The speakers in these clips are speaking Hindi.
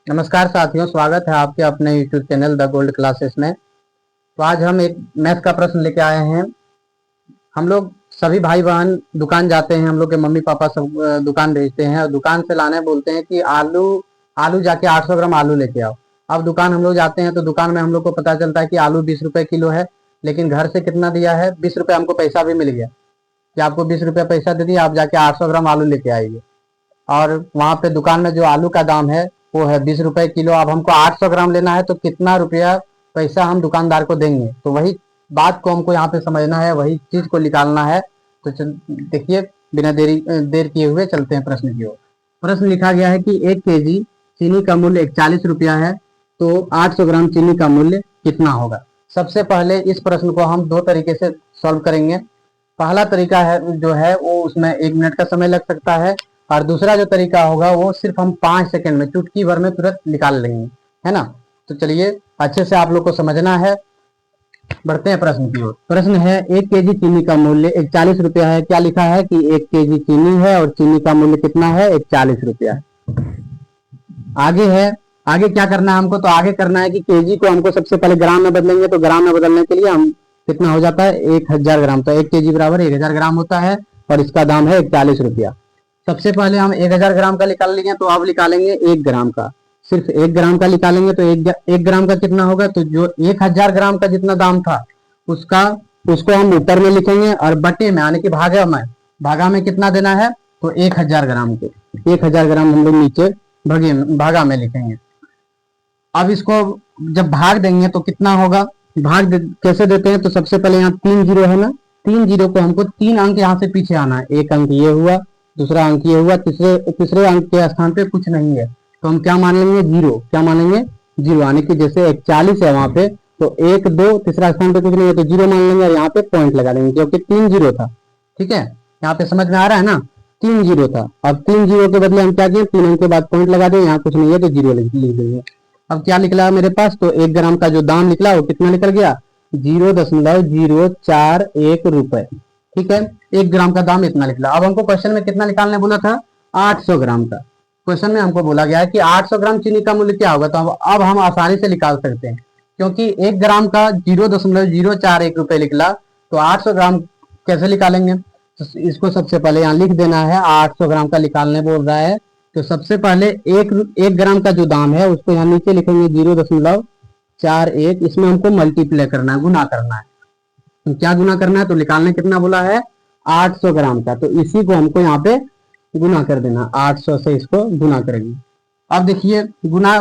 नमस्कार साथियों, स्वागत है आपके अपने YouTube channel the gold classes में। तो आज हम एक मैथ का प्रश्न लेके आए हैं। हम लोग सभी भाई बहन दुकान जाते हैं, हम लोग के मम्मी पापा सब दुकान भेजते हैं और दुकान से लाने बोलते हैं कि आलू आलू जाके 800 ग्राम आलू लेके आओ। अब दुकान हम लोग जाते हैं तो दुकान में हम लोग को पता चलता है कि आलू 20 रुपए किलो है, लेकिन घर से कितना दिया है, 20 रुपए हमको पैसा भी मिल गया कि आपको 20 रुपए पैसा दे दिया, आप जाके 800 ग्राम आलू लेके आइए। और वहां पे दुकान में जो आलू का दाम है वो है 20 रुपए किलो। अब हमको 800 ग्राम लेना है तो कितना रुपया पैसा हम दुकानदार को देंगे, तो वही बात को हमको यहाँ पे समझना है, वही चीज को निकालना है। तो देखिए, बिना देर किए हुए चलते हैं प्रश्न की ओर। प्रश्न लिखा गया है कि 1 केजी चीनी का मूल्य 41 रुपया है, तो 800 ग्राम चीनी का मूल्य कितना होगा। सबसे पहले इस प्रश्न को हम दो तरीके से सॉल्व करेंगे। पहला तरीका है जो है वो उसमें 1 मिनट का समय लग सकता है, और दूसरा जो तरीका होगा वो सिर्फ हम 5 सेकंड में, चुटकी भर में तुरंत निकाल लेंगे, है ना। तो चलिए, अच्छे से आप लोग को समझना है। बढ़ते हैं प्रश्न की ओर। प्रश्न है 1 केजी चीनी का मूल्य 41 रुपया है। क्या लिखा है कि 1 केजी चीनी है और चीनी का मूल्य कितना है, 41 रुपया। आगे है, आगे क्या करना है हमको, तो आगे करना है कि केजी को हमको सबसे पहले ग्राम में बदलेंगे। तो ग्राम में बदलने के लिए हम कितना हो जाता है, 1000 ग्राम। तो 1 केजी बराबर 1000 ग्राम होता है और इसका दाम है 41 रुपया। सबसे पहले हम 1000 ग्राम का निकाल लेंगे, तो अब निकालेंगे 1 ग्राम का। सिर्फ 1 ग्राम का निकालेंगे तो एक ग्राम का कितना होगा, तो जो 1000 ग्राम का जितना दाम था उसका उसको हम ऊपर में लिखेंगे और बटे में यानी कि भागा में कितना देना है, तो 1000 ग्राम के 1000 ग्राम हम लोग नीचे भागा में लिखेंगे। अब इसको जब भाग देंगे तो कितना होगा, कैसे देते हैं, तो सबसे पहले यहाँ 3 जीरो है ना, 3 जीरो को हमको 3 अंक यहाँ से पीछे आना है। एक अंक ये हुआ, दूसरा अंक ये हुआ, तीसरे अंक के स्थान पे कुछ नहीं है, तो हम क्या मान लेंगे, जीरो। क्या मानेंगे, जीरो। यानी कि जैसे 41 है वहां पे, तो 1 2 तीसरा स्थान पे कुछ नहीं है तो जीरो मान लेंगे और यहाँ पे पॉइंट लगा देंगे, क्योंकि 3 जीरो था। ठीक है, यहाँ पे समझ में आ रहा है ना, 3 जीरो था। अब 3 जीरो के बदले हम क्या किए, 3 अंक के बाद पॉइंट लगा दें, यहाँ कुछ नहीं है तो जीरो लिख देंगे। अब क्या निकला मेरे पास, तो 1 ग्राम का जो दाम निकला वो कितना निकल गया, 0.041 रुपए। ठीक है, 1 ग्राम का दाम इतना निकला। अब हमको क्वेश्चन में कितना निकालने बोला था, 800 ग्राम का। क्वेश्चन में हमको बोला गया है कि 800 ग्राम चीनी का मूल्य क्या होगा। तो अब हम आसानी से निकाल सकते हैं, क्योंकि 1 ग्राम का 0.041 रुपए निकला, तो 800 ग्राम कैसे निकालेंगे। तो इसको सबसे पहले यहाँ लिख देना है, 800 ग्राम का निकालने बोल रहा है। तो सबसे पहले एक ग्राम का जो दाम है उसको यहाँ नीचे लिखेंगे 0.41। इसमें हमको मल्टीप्लाई करना है, गुना करना है। तो क्या गुना करना है, तो निकालने कितना बोला है, 800 ग्राम का। तो इसी को हमको यहाँ पे गुना कर देना, 800 से इसको गुना करेंगे। अब देखिए, गुना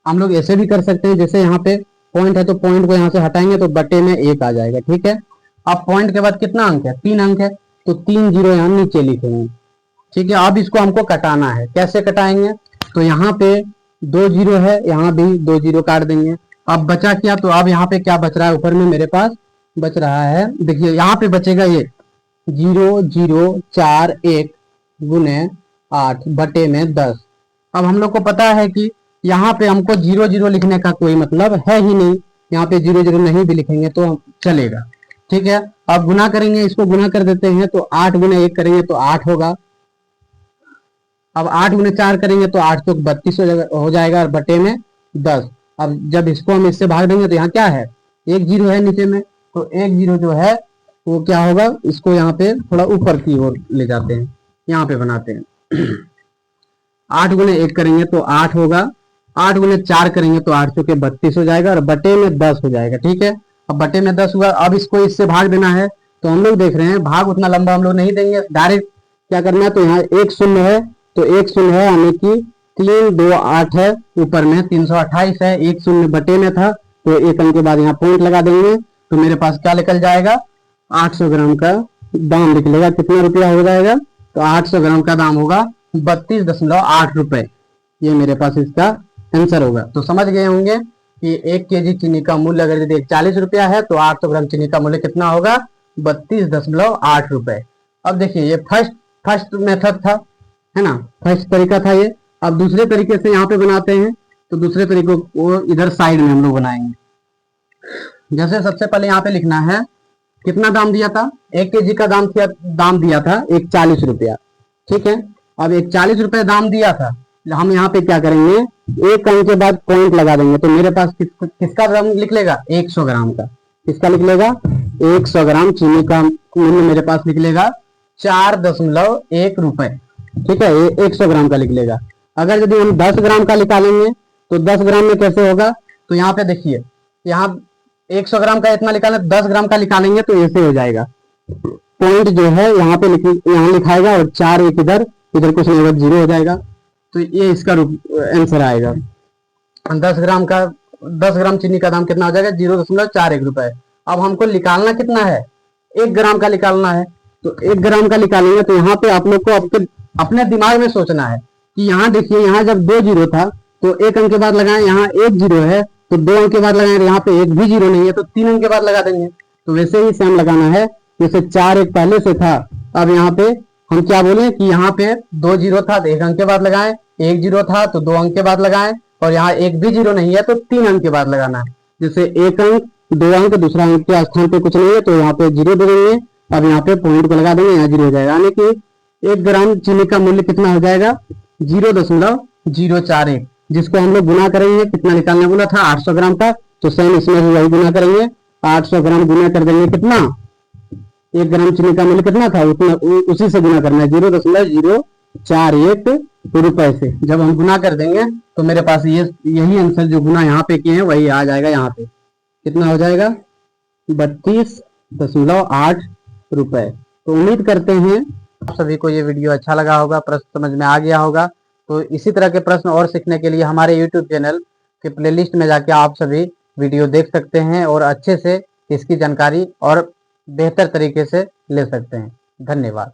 हम लोग ऐसे भी कर सकते हैं, जैसे यहाँ पे पॉइंट है तो पॉइंट को यहाँ से हटाएंगे तो बटे में 1 आ जाएगा। ठीक है, अब पॉइंट के बाद कितना अंक है, 3 अंक है, तो 3 जीरो यहाँ नीचे लिखेंगे। ठीक है, अब इसको हमको कटाना है। कैसे कटाएंगे, तो यहाँ पे 2 जीरो है, यहाँ भी 2 जीरो काट देंगे। अब बचा क्या, तो अब यहाँ पे क्या बच रहा है, ऊपर में मेरे पास बच रहा है, देखिए यहाँ पे बचेगा ये 0.041 गुने 8 बटे में 10। अब हम लोग को पता है कि यहाँ पे हमको 0 0 लिखने का कोई मतलब है ही नहीं, यहाँ पे 0 0 नहीं भी लिखेंगे तो चलेगा। ठीक है, अब गुना करेंगे, इसको गुना कर देते हैं, तो 8 गुने 1 करेंगे तो 8 होगा। अब 8 गुने 4 करेंगे तो 8 तो 32 हो जाएगा और बटे में 10। अब जब इसको हम इससे भाग देंगे तो यहाँ क्या है, 1 जीरो है नीचे में, तो 1 जीरो जो है वो क्या होगा, इसको यहाँ पे थोड़ा ऊपर की ओर ले जाते हैं, यहाँ पे बनाते हैं। 8 गुने 1 करेंगे तो 8 होगा, 8 गुने 4 करेंगे तो 8 के 32 हो जाएगा और बटे में 10 हो जाएगा। ठीक है, अब बटे में 10 हुआ। अब इसको इससे भाग देना है, तो हम लोग देख रहे हैं भाग उतना लंबा हम लोग नहीं देंगे, डायरेक्ट क्या करना है, तो यहाँ एक शून्य है, तो एक शून्य है यानी कि 3 2 8 है, ऊपर में 328 है, एक शून्य बटे में था, तो एक अंक के बाद यहाँ पॉइंट लगा देंगे, तो मेरे पास क्या निकल जाएगा, 800 ग्राम का दाम निकलेगा। कितना रुपया हो जाएगा, तो 800 ग्राम का दाम होगा 32.8 रुपए। ये मेरे पास इसका आंसर होगा। तो समझ गए होंगे कि 1 केजी चीनी का मूल्य अगर यदि 41 रुपया है तो 800 ग्राम चीनी का मूल्य कितना होगा, 32.8 रुपए। अब देखिए, ये फर्स्ट मेथड था, है ना, फर्स्ट तरीका था ये। अब दूसरे तरीके से यहाँ पे बनाते हैं, तो दूसरे तरीके को इधर साइड में हम लोग बनाएंगे। जैसे सबसे पहले यहाँ पे लिखना है, कितना दाम दिया था, 1 केजी का दाम दिया था 41 रुपया। ठीक है, अब 41 रुपये दाम दिया था, हम यहाँ पे क्या करेंगे, एक अंक के बाद पॉइंट लगा देंगे, तो मेरे पास किसका ग्राम लिख लेगा, 100 ग्राम का। किसका लिख लेगा, 100 ग्राम चीनी का मूल्य मेरे पास लिख लेगा 4.1 रुपए। ठीक है, ये 100 ग्राम का लिख लेगा। अगर यदि हम 10 ग्राम का निकालेंगे तो 10 ग्राम में कैसे होगा, तो यहाँ पे देखिए, यहाँ 100 ग्राम का इतना निकालें, 10 ग्राम का निकालेंगे तो ऐसे हो जाएगा, पॉइंट जो है यहाँ पे यहाँ लिखाएगा और 4 एक इधर, इधर कुछ नहीं होगा, 0 हो जाएगा। तो ये इसका आंसर आएगा। 10 ग्राम चीनी का दाम कितना हो जाएगा, 0.41 रुपए। अब हमको निकालना कितना है, 1 ग्राम का निकालना है। तो 1 ग्राम का निकालेंगे तो यहाँ पे आप लोग को अपने दिमाग में सोचना है कि यहाँ देखिए, यहाँ जब 2 जीरो था तो 1 अंक के बाद लगाए, यहाँ 1 जीरो है तो 2 अंक के बाद लगाए, यहाँ पे 1 भी जीरो नहीं है तो 3 अंक के बाद लगा देंगे। तो वैसे ही सेम लगाना है, जैसे 4 एक पहले से था, अब यहाँ पे हम क्या बोले कि यहाँ पे 2 जीरो था तो 1 अंक के बाद लगाए, 1 जीरो था तो 2 अंक के बाद लगाए, और यहाँ 1 भी जीरो नहीं है तो 3 अंक के बाद लगाना है। जैसे 1 अंक, 2 अंक, दूसरा अंक के स्थान पे कुछ नहीं है तो यहाँ पे 0 दे देंगे। अब यहाँ पे पॉइंट को लगा देंगे, यहाँ 0 हो जाएगा, यानी कि 1 ग्राम चीनी का मूल्य कितना हो जाएगा, 0.041, जिसको हम लोग गुना करेंगे, कितना निकालने बोला था, 800 ग्राम का, तो सेम इसमें भी वही गुना करेंगे, 800 ग्राम गुना कर देंगे, कितना, 1 ग्राम चीनी का मूल्य कितना था उतना उसी से गुना करना है, 0.041 रुपए से। जब हम गुना कर देंगे तो मेरे पास यही आंसर जो गुना यहाँ पे किए हैं वही आ जाएगा। यहाँ पे कितना हो जाएगा, 32.8 रुपए। तो उम्मीद करते हैं आप सभी को ये वीडियो अच्छा लगा होगा, प्रश्न समझ में आ गया होगा। तो इसी तरह के प्रश्न और सीखने के लिए हमारे यूट्यूब चैनल के प्लेलिस्ट में जाके आप सभी वीडियो देख सकते हैं और अच्छे से इसकी जानकारी और बेहतर तरीके से ले सकते हैं। धन्यवाद।